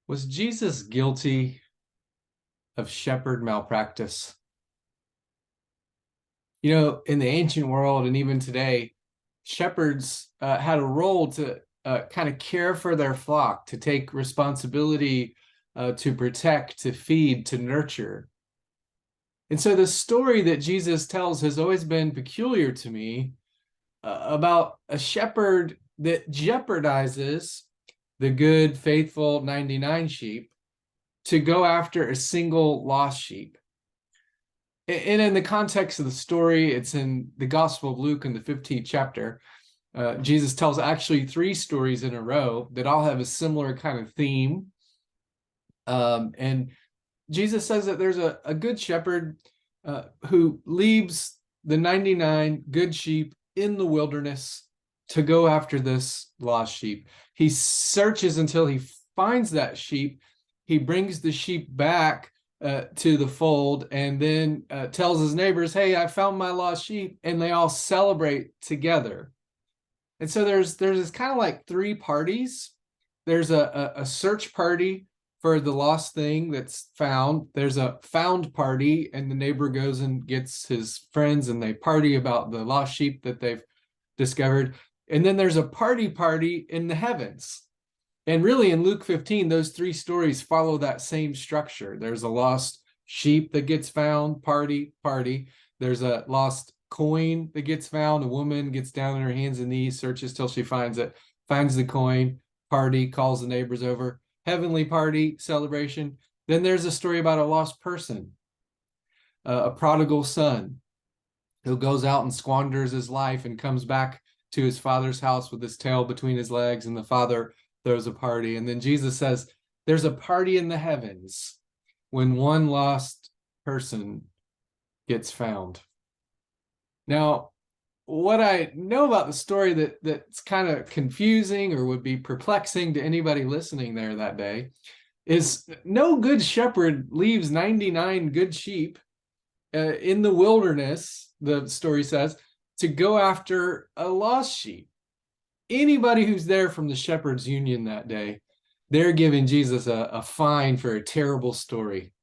Was Jesus guilty of shepherd malpractice? In the ancient world and even today, shepherds had a role to kind of care for their flock, to take responsibility, to protect, to feed, to nurture. And so the story that Jesus tells has always been peculiar to me, about a shepherd that jeopardizes the good, faithful 99 sheep to go after a single lost sheep. And in the context of the story, it's in the Gospel of Luke in the 15th chapter. Jesus tells actually three stories in a row that all have a similar kind of theme. And Jesus says that there's a good shepherd who leaves the 99 good sheep in the wilderness to go after this lost sheep. He searches until he finds that sheep. He brings the sheep back to the fold, and then tells his neighbors, "Hey, I found my lost sheep," and they all celebrate together. And so there's this kind of like three parties. There's a search party for the lost thing that's found. There's a found party, and the neighbor goes and gets his friends, and they party about the lost sheep that they've discovered. And then there's a party in the heavens. And really, in Luke 15, those three stories follow that same structure. There's a lost sheep that gets found, party. There's a lost coin that gets found. A woman gets down on her hands and knees, searches till she finds it, finds the coin, party, calls the neighbors over, heavenly party, celebration. Then there's a story about a lost person, a prodigal son who goes out and squanders his life and comes back to his father's house with his tail between his legs, and the father throws a party. And then Jesus says there's a party in the heavens when one lost person gets found. Now, what I know about the story that's kind of confusing or would be perplexing to anybody listening there that day is no good shepherd leaves 99 good sheep in the wilderness, the story says, to go after a lost sheep. Anybody who's there from the Shepherds Union that day, they're giving Jesus a fine for a terrible story.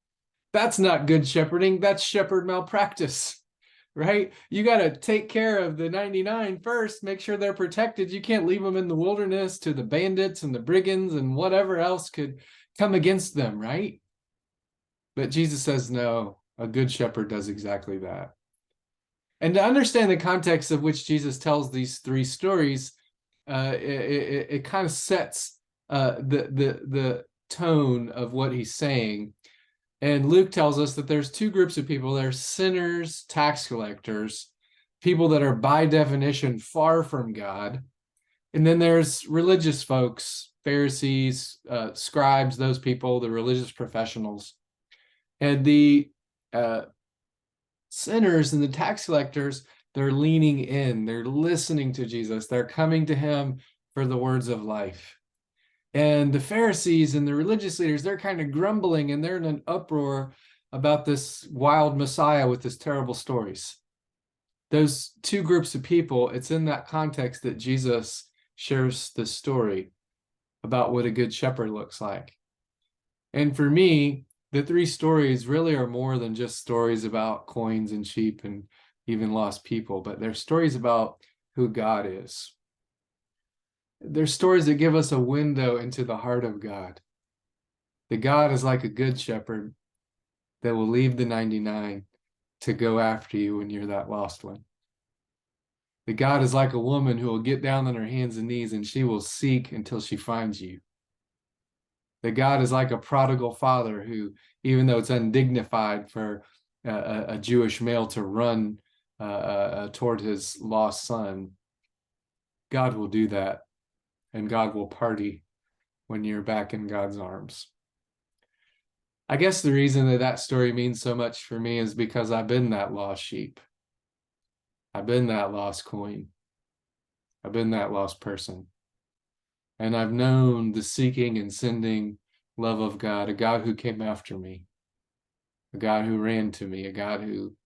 That's not good shepherding. That's shepherd malpractice, right? You got to take care of the 99 first, make sure they're protected. You can't leave them in the wilderness to the bandits and the brigands and whatever else could come against them, right? But Jesus says, no, a good shepherd does exactly that. And to understand the context of which Jesus tells these three stories, it kind of sets the tone of what he's saying. And Luke tells us that there's two groups of people. There's sinners, tax collectors, people that are by definition far from God. And then there's religious folks, Pharisees, scribes, those people, the religious professionals. And the sinners and the tax collectors, they're leaning in, they're listening to Jesus, they're coming to him for the words of life. And the Pharisees and the religious leaders, they're kind of grumbling and they're in an uproar about this wild Messiah with his terrible stories. Those two groups of people, it's in that context that Jesus shares the story about what a good shepherd looks like. And for me, the three stories really are more than just stories about coins and sheep and even lost people, but they're stories about who God is. They're stories that give us a window into the heart of God. That God is like a good shepherd that will leave the 99 to go after you when you're that lost one. That God is like a woman who will get down on her hands and knees and she will seek until she finds you. That God is like a prodigal father who, even though it's undignified for a Jewish male to run toward his lost son, God will do that, and God will party when you're back in God's arms. I guess the reason that story means so much for me is because I've been that lost sheep. I've been that lost coin. I've been that lost person. And I've known the seeking and sending love of God, a God who came after me, a God who ran to me, a God who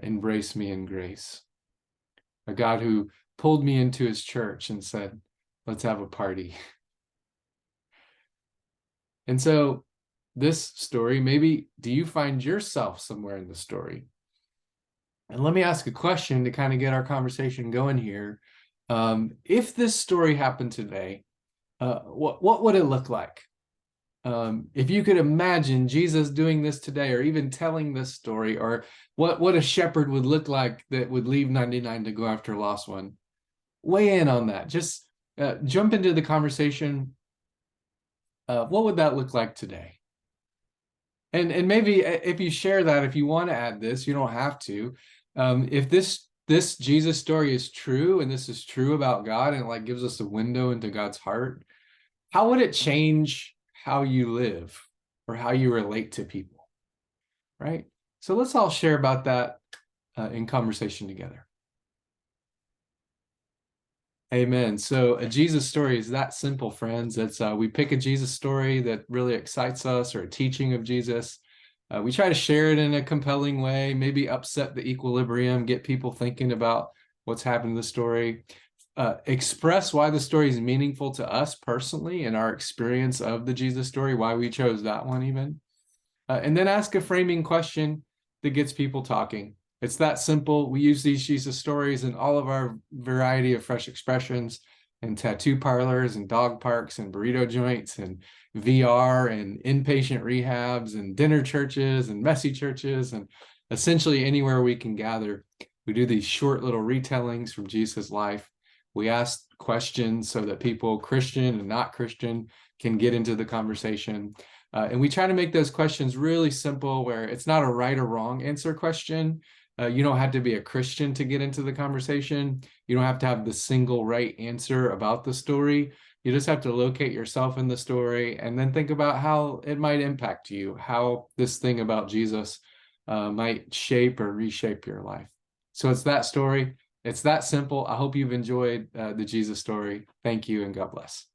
embraced me in grace, a God who pulled me into his church and said, let's have a party. And so this story, maybe do you find yourself somewhere in the story? And let me ask a question to kind of get our conversation going here. If this story happened today, what would it look like? If you could imagine Jesus doing this today, or even telling this story, or what a shepherd would look like that would leave 99 to go after a lost one, weigh in on that. Just jump into the conversation. What would that look like today? And maybe if you share that, if you want to add this, you don't have to. If this Jesus story is true, and this is true about God, and it like gives us a window into God's heart, how would it change how you live or how you relate to people? Right? So let's all share about that in conversation together. Amen. So a Jesus story is that simple, friends. It's we pick a Jesus story that really excites us, or a teaching of Jesus. We try to share it in a compelling way, maybe upset the equilibrium, get people thinking about what's happened in the story, express why the story is meaningful to us personally and our experience of the Jesus story, why we chose that one even, and then ask a framing question that gets people talking. It's that simple. We use these Jesus stories in all of our variety of fresh expressions, and tattoo parlors and dog parks and burrito joints and VR and inpatient rehabs and dinner churches and messy churches, and essentially anywhere we can gather. We do these short little retellings from Jesus' life. We ask questions so that people, Christian and not Christian, can get into the conversation. And we try to make those questions really simple, where it's not a right or wrong answer question. You don't have to be a Christian to get into the conversation. You don't have to have the single right answer about the story. You just have to locate yourself in the story and then think about how it might impact you, how this thing about Jesus might shape or reshape your life. So it's that story. It's that simple. I hope you've enjoyed the Jesus story. Thank you, and God bless.